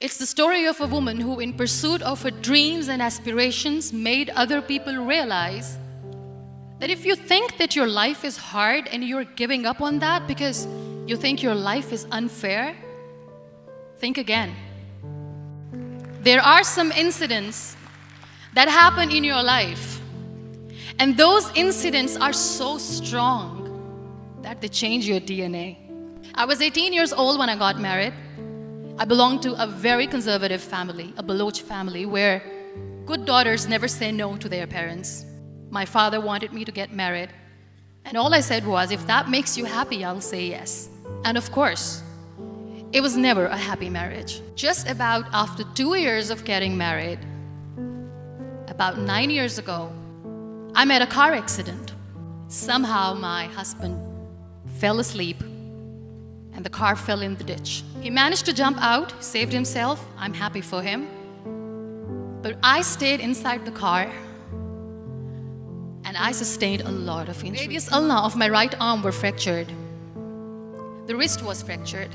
It's the story of a woman who, in pursuit of her dreams and aspirations, made other people realize that if you think that your life is hard and you're giving up on that because you think your life is unfair, think again. There are some incidents that happen in your life, and those incidents are so strong that they change your DNA. I was 18 years old when I got married. I belonged to a very conservative family, a Baloch family, where good daughters never say no to their parents. My father wanted me to get married, and all I said was, if that makes you happy, I'll say yes. And of course, it was never a happy marriage. Just about after 2 years of getting married, about 9 years ago, I met a car accident. Somehow my husband fell asleep and the car fell in the ditch. He managed to jump out, saved himself. I'm happy for him. But I stayed inside the car and I sustained a lot of injuries. Radius ulna of my right arm were fractured. The wrist was fractured.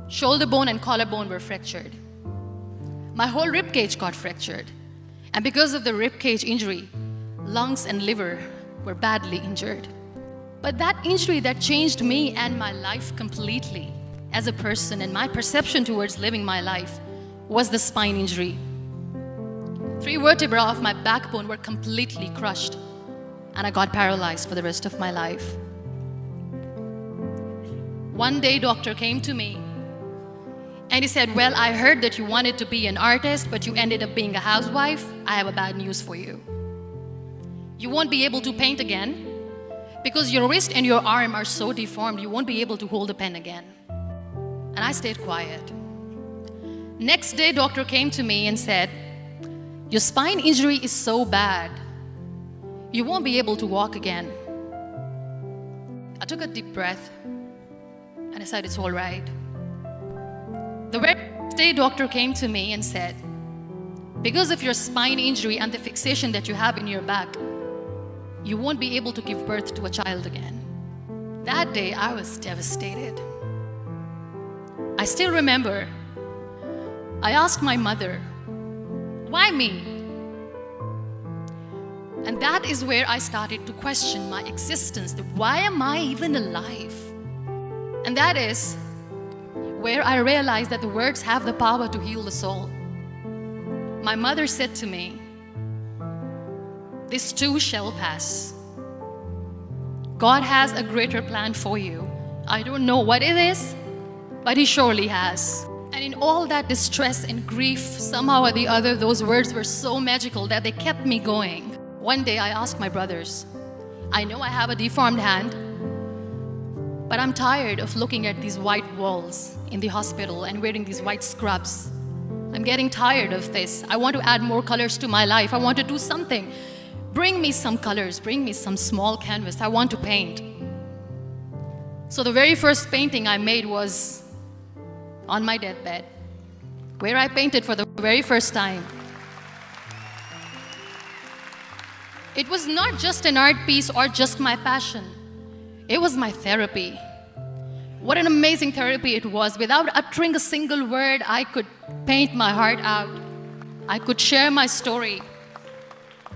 Shoulder bone and collarbone were fractured. My whole rib cage got fractured. And because of the rib cage injury, lungs and liver were badly injured. But that injury that changed me and my life completely as a person and my perception towards living my life was the spine injury. 3 vertebrae of my backbone were completely crushed, and I got paralyzed for the rest of my life. One day, doctor came to me and he said, well, I heard that you wanted to be an artist, but you ended up being a housewife. I have a bad news for you. You won't be able to paint again because your wrist and your arm are so deformed, you won't be able to hold a pen again. And I stayed quiet. Next day, doctor came to me and said, your spine injury is so bad, you won't be able to walk again. I took a deep breath and I said, it's all right. The very next day, doctor came to me and said, because of your spine injury and the fixation that you have in your back, you won't be able to give birth to a child again. That day, I was devastated. I still remember, I asked my mother, why me? And that is where I started to question my existence. Why am I even alive? And that is where I realized that the words have the power to heal the soul. My mother said to me, this too shall pass. God has a greater plan for you. I don't know what it is, but He surely has. And in all that distress and grief, somehow or the other, those words were so magical that they kept me going. One day I asked my brothers, I know I have a deformed hand, but I'm tired of looking at these white walls in the hospital and wearing these white scrubs. I'm getting tired of this. I want to add more colors to my life. I want to do something. Bring me some colors, bring me some small canvas. I want to paint. So the very first painting I made was on my deathbed, where I painted for the very first time. It was not just an art piece or just my passion. It was my therapy. What an amazing therapy it was. Without uttering a single word, I could paint my heart out. I could share my story.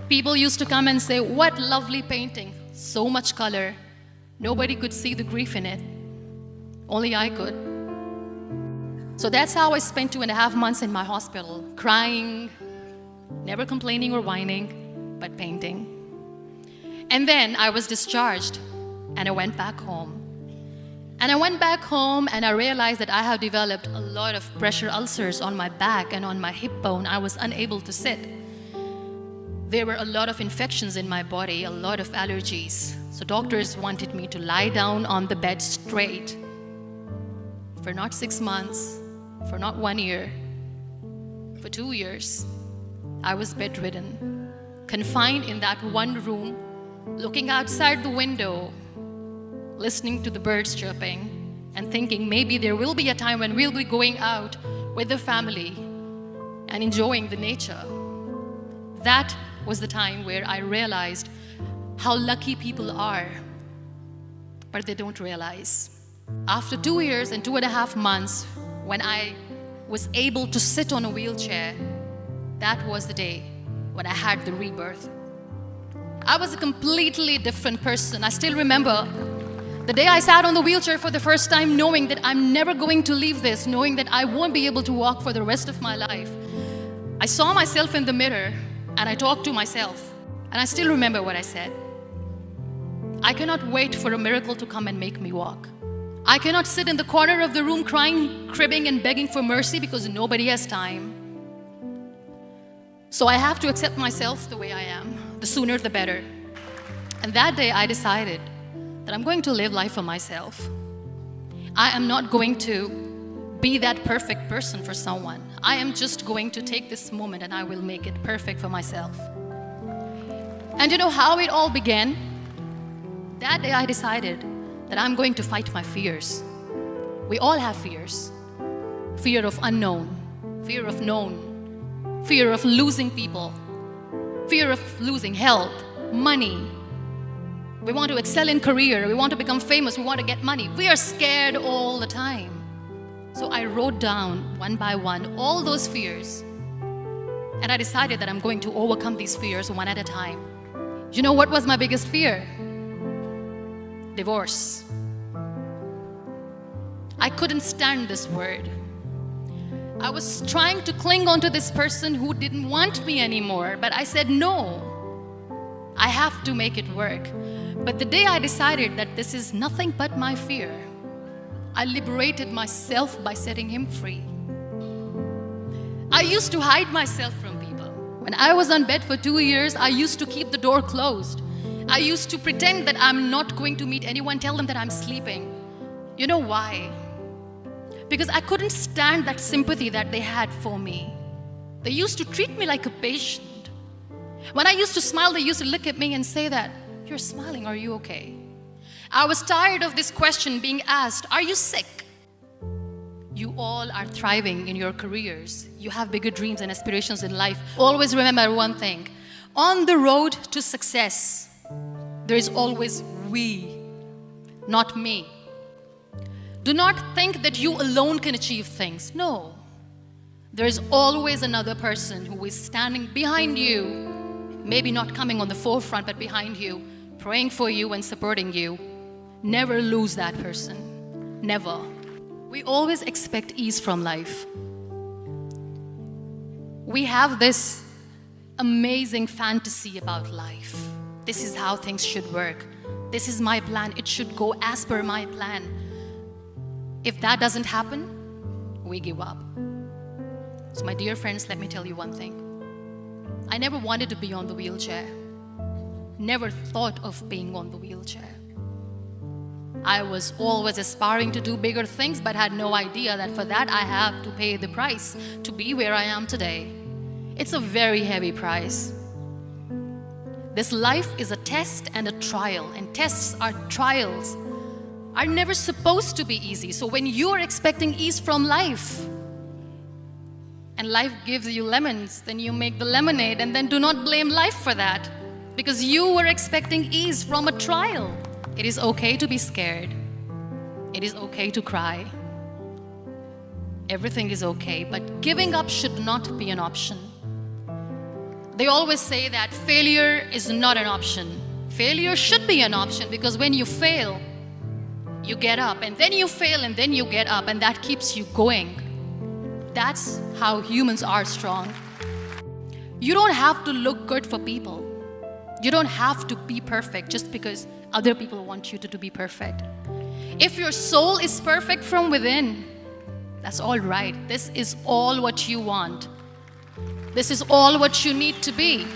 People used to come and say, what lovely painting, so much color. Nobody could see the grief in it. Only I could. So that's how I spent 2.5 months in my hospital, crying, never complaining or whining, but painting. And then I was discharged and I went back home. And I went back home and I realized that I have developed a lot of pressure ulcers on my back and on my hip bone. I was unable to sit. There were a lot of infections in my body, a lot of allergies. So doctors wanted me to lie down on the bed straight for not 6 months, for not 1 year, for 2 years. I was bedridden, confined in that one room, looking outside the window, listening to the birds chirping, and thinking maybe there will be a time when we'll be going out with the family and enjoying the nature. That was the time where I realized how lucky people are, but they don't realize. After 2 years and 2.5 months, when I was able to sit on a wheelchair, that was the day when I had the rebirth. I was a completely different person. I still remember the day I sat on the wheelchair for the first time, knowing that I'm never going to leave this, knowing that I won't be able to walk for the rest of my life. I saw myself in the mirror and I talked to myself, and I still remember what I said. I cannot wait for a miracle to come and make me walk. I cannot sit in the corner of the room crying, cribbing, and begging for mercy because nobody has time. So I have to accept myself the way I am. The sooner the better. And that day I decided that I'm going to live life for myself. I am not going to be that perfect person for someone. I am just going to take this moment and I will make it perfect for myself. And you know how it all began? That day I decided that I'm going to fight my fears. We all have fears. Fear of unknown, fear of known, fear of losing people, fear of losing health, money. We want to excel in career, we want to become famous, we want to get money. We are scared all the time. So I wrote down one by one all those fears, and I decided that I'm going to overcome these fears one at a time. You know what was my biggest fear? Divorce. I couldn't stand this word. I was trying to cling on to this person who didn't want me anymore, but I said no. I have to make it work. But the day I decided that this is nothing but my fear, I liberated myself by setting him free. I used to hide myself from people. When I was on bed for 2 years, I used to keep the door closed. I used to pretend that I'm not going to meet anyone, tell them that I'm sleeping. You know why? Because I couldn't stand that sympathy that they had for me. They used to treat me like a patient. When I used to smile, they used to look at me and say that, "You're smiling, are you okay?" I was tired of this question being asked, "Are you sick?" You all are thriving in your careers. You have bigger dreams and aspirations in life. Always remember one thing. On the road to success, there is always we, not me. Do not think that you alone can achieve things. No. There is always another person who is standing behind you, maybe not coming on the forefront, but behind you, praying for you and supporting you. Never lose that person. Never. We always expect ease from life. We have this amazing fantasy about life. This is how things should work. This is my plan. It should go as per my plan. If that doesn't happen, we give up. So my dear friends, let me tell you one thing. I never wanted to be on the wheelchair. Never thought of being on the wheelchair. I was always aspiring to do bigger things, but had no idea that for that I have to pay the price to be where I am today. It's a very heavy price. This life is a test and a trial, and tests are trials are never supposed to be easy. So when you are expecting ease from life, and life gives you lemons, then you make the lemonade, and then do not blame life for that, because you were expecting ease from a trial. It is okay to be scared. It is okay to cry. Everything is okay, but giving up should not be an option. They always say that failure is not an option. Failure should be an option, because when you fail, you get up, and then you fail, and then you get up, and that keeps you going. That's how humans are strong. You don't have to look good for people. You don't have to be perfect just because other people want you to be perfect. If your soul is perfect from within, that's all right. This is all what you want. This is all what you need to be.